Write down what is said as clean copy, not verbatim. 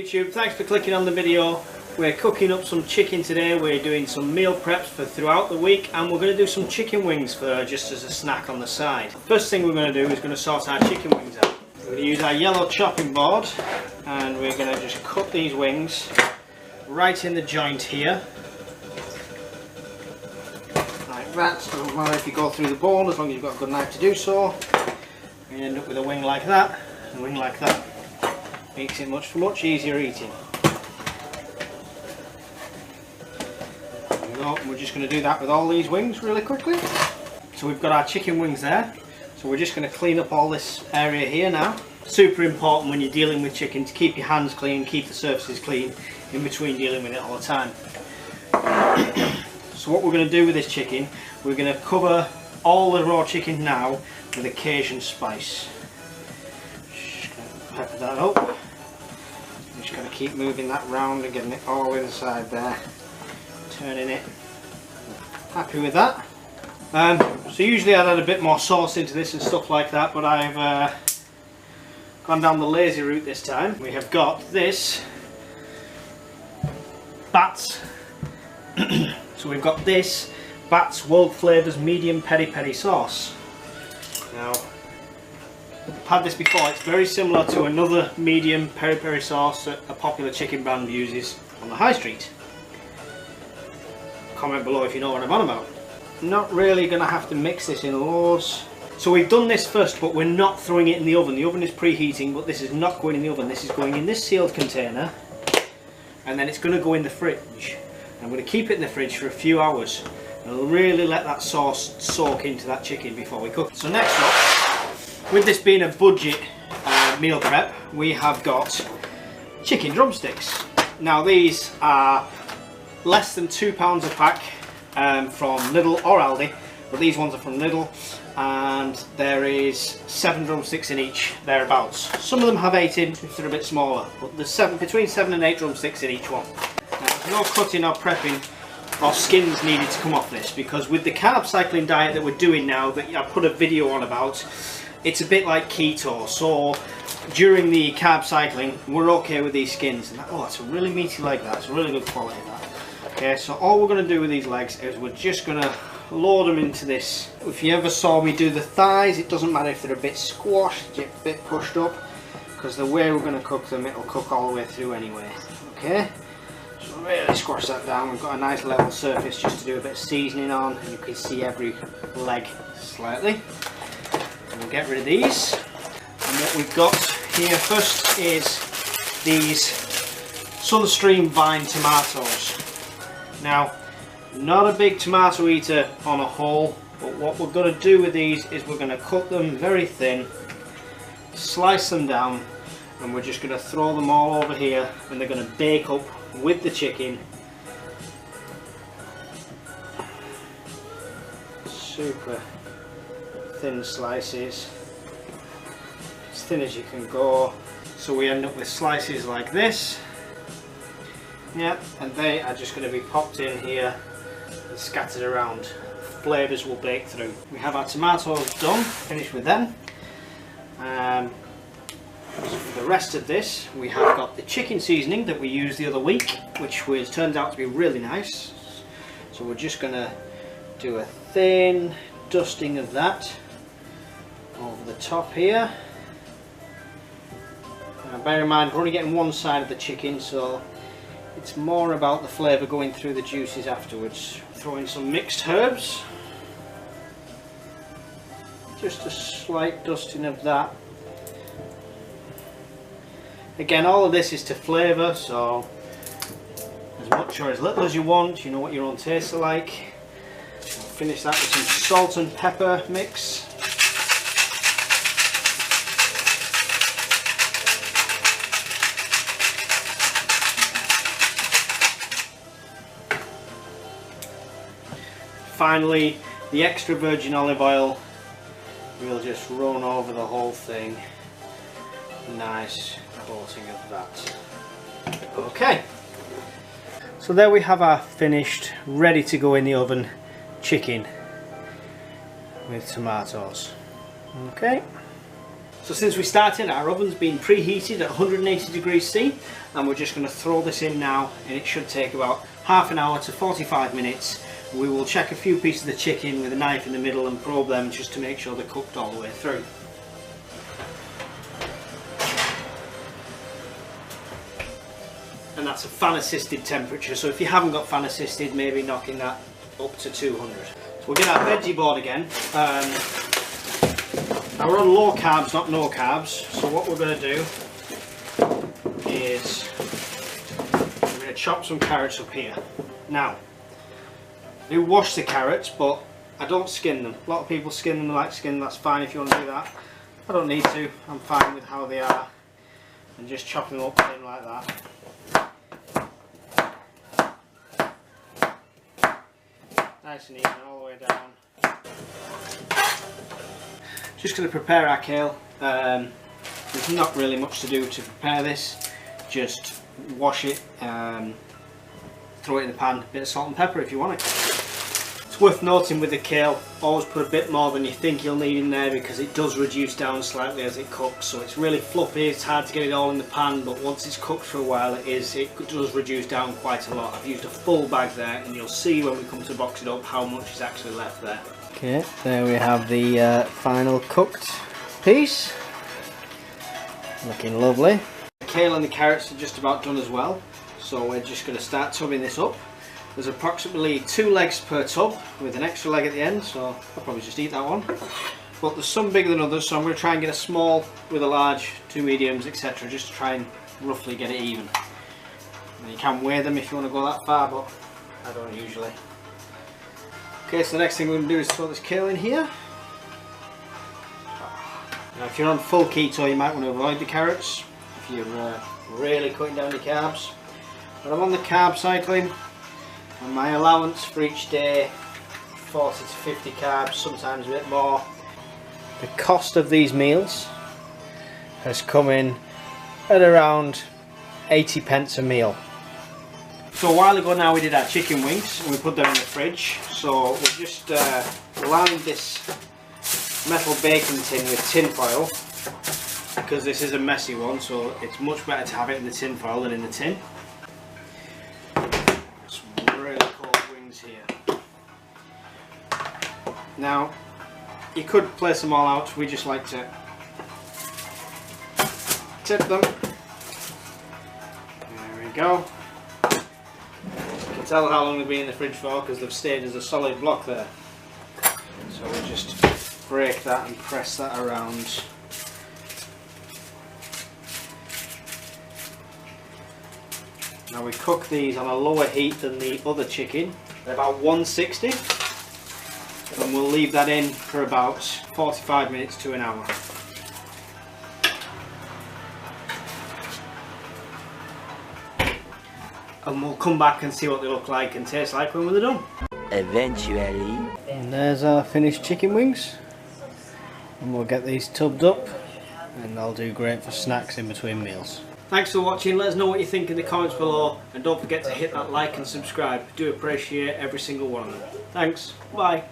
YouTube, thanks for clicking on the video. We're cooking up some chicken today. We're doing some meal preps for throughout the week, and we're going to do some chicken wings for just as a snack on the side. First thing we're going to do is going to sort our chicken wings out. We're going to use our yellow chopping board, and we're going to just cut these wings right in the joint here. Like that. So don't matter if you go through the bone, as long as you've got a good knife to do so. You end up with a wing like that, and a wing like that. Makes it much easier eating. There we go. We're just going to do that with all these wings really quickly. So we've got our chicken wings there. So we're just going to clean up all this area here now. Super important when you're dealing with chicken to keep your hands clean, keep the surfaces clean in between dealing with it all the time. So what we're going to do with this chicken, we're going to cover all the raw chicken now with a Cajun spice. Just going to pepper that up. Just going to keep moving that round and getting it all inside there, turning it. Happy with that. So usually I'd add a bit more sauce into this and stuff like that, but I've gone down the lazy route this time. We have got this Bat's so we've got this Bat's World Flavours medium peri peri sauce. Now I've had this before. It's very similar to another medium peri peri sauce that a popular chicken brand uses on the high street. Comment below if you know what I'm on about. Not really going to have to mix this in loads. So we've done this first, but we're not throwing it in the oven. The oven is preheating, but this is not going in the oven. This is going in this sealed container, and then it's going to go in the fridge. I'm going to keep it in the fridge for a few hours and really let that sauce soak into that chicken before we cook. So next up, with this being a budget meal prep, we have got chicken drumsticks. Now these are less than £2 a pack from Lidl or Aldi, but these ones are from Lidl, and there is 7 drumsticks in each, thereabouts. Some of them have 8 in if they're a bit smaller, but there's between 7 and 8 drumsticks in each one. Now, there's no cutting or prepping or skins needed to come off this, because with the carb cycling diet that we're doing now, that I put a video on about, it's a bit like keto. So during the carb cycling, we're okay with these skins. And oh, it's a really meaty leg, that's really good quality, that. Okay, so all we're going to do with these legs is we're just going to load them into this. If you ever saw me do the thighs, it doesn't matter if they're a bit squashed, a bit pushed up, because the way we're going to cook them, it'll cook all the way through anyway. Okay, so really squash that down. We've got a nice level surface just to do a bit of seasoning on, and you can see every leg slightly. And we'll get rid of these. And what we've got here first is these Sunstream Vine tomatoes. Now, not a big tomato eater on a whole, but what we're going to do with these is we're going to cut them very thin, slice them down, and we're just going to throw them all over here, and they're going to bake up with the chicken. Super thin slices, as thin as you can go, so we end up with slices like this. Yeah, and they are just going to be popped in here and scattered around. Flavours will bake through. We have our tomatoes done, finished with them. So for the rest of this, we have got the chicken seasoning that we used the other week, which turned out to be really nice. So we're just going to do a thin dusting of that over the top here. Now bear in mind, we're only getting one side of the chicken, so it's more about the flavour going through the juices afterwards. Throw in some mixed herbs. Just a slight dusting of that. Again, all of this is to flavour, so as much or as little as you want, you know what your own tastes are like. I'll finish that with some salt and pepper mix. Finally, the extra virgin olive oil, we'll just run over the whole thing. Nice coating of that. Okay, so there we have our finished, ready to go in the oven chicken with tomatoes. Okay, So since we started, our oven's been preheated at 180 degrees C, and we're just going to throw this in now, and it should take about half an hour to 45 minutes. We will check a few pieces of the chicken with a knife in the middle and probe them just to make sure they're cooked all the way through. And that's a fan assisted temperature, so if you haven't got fan assisted, maybe knocking that up to 200. So we'll get our veggie board again. Now we're on low carbs, not no carbs, so what we're going to do is we're going to chop some carrots up here. Now, I do wash the carrots, but I don't skin them. A lot of people skin them, they like skin them, that's fine if you want to do that. I don't need to, I'm fine with how they are. And just chop them up in like that. Nice and even all the way down. Just going to prepare our kale. There's not really much to do to prepare this. Just wash it, throw it in the pan, a bit of salt and pepper if you want it. It's worth noting with the kale, always put a bit more than you think you'll need in there because it does reduce down slightly as it cooks. So it's really fluffy, it's hard to get it all in the pan, but once it's cooked for a while it does reduce down quite a lot. I've used a full bag there, and you'll see when we come to box it up how much is actually left there. Okay, there we have the final cooked piece. Looking lovely. The kale and the carrots are just about done as well, so we're just going to start tubbing this up. There's approximately 2 legs per tub with an extra leg at the end, so I'll probably just eat that one. But there's some bigger than others, so I'm going to try and get a small with a large, 2 mediums, etc. just to try and roughly get it even. And you can weigh them if you want to go that far, but I don't usually. Okay, so the next thing we're going to do is throw this kale in here. Now if you're on full keto, you might want to avoid the carrots if you're really cutting down your carbs. But I'm on the carb cycling, and my allowance for each day 40 to 50 carbs, sometimes a bit more. The cost of these meals has come in at around 80 pence a meal. So a while ago now we did our chicken wings and we put them in the fridge. So we're just lined this metal baking tin with tin foil because this is a messy one, so it's much better to have it in the tin foil than in the tin. Some really cold wings here. Now you could place them all out, we just like to tip them. There we go. You can tell how long they've been in the fridge for because they've stayed as a solid block there. So we'll just break that and press that around. Now we cook these on a lower heat than the other chicken, at about 160, and we'll leave that in for about 45 minutes to an hour. And we'll come back and see what they look like and taste like when they're done. Eventually. And there's our finished chicken wings. And we'll get these tubbed up and they'll do great for snacks in between meals. Thanks for watching, let us know what you think in the comments below, and don't forget to hit that like and subscribe. Do appreciate every single one of them. Thanks, bye.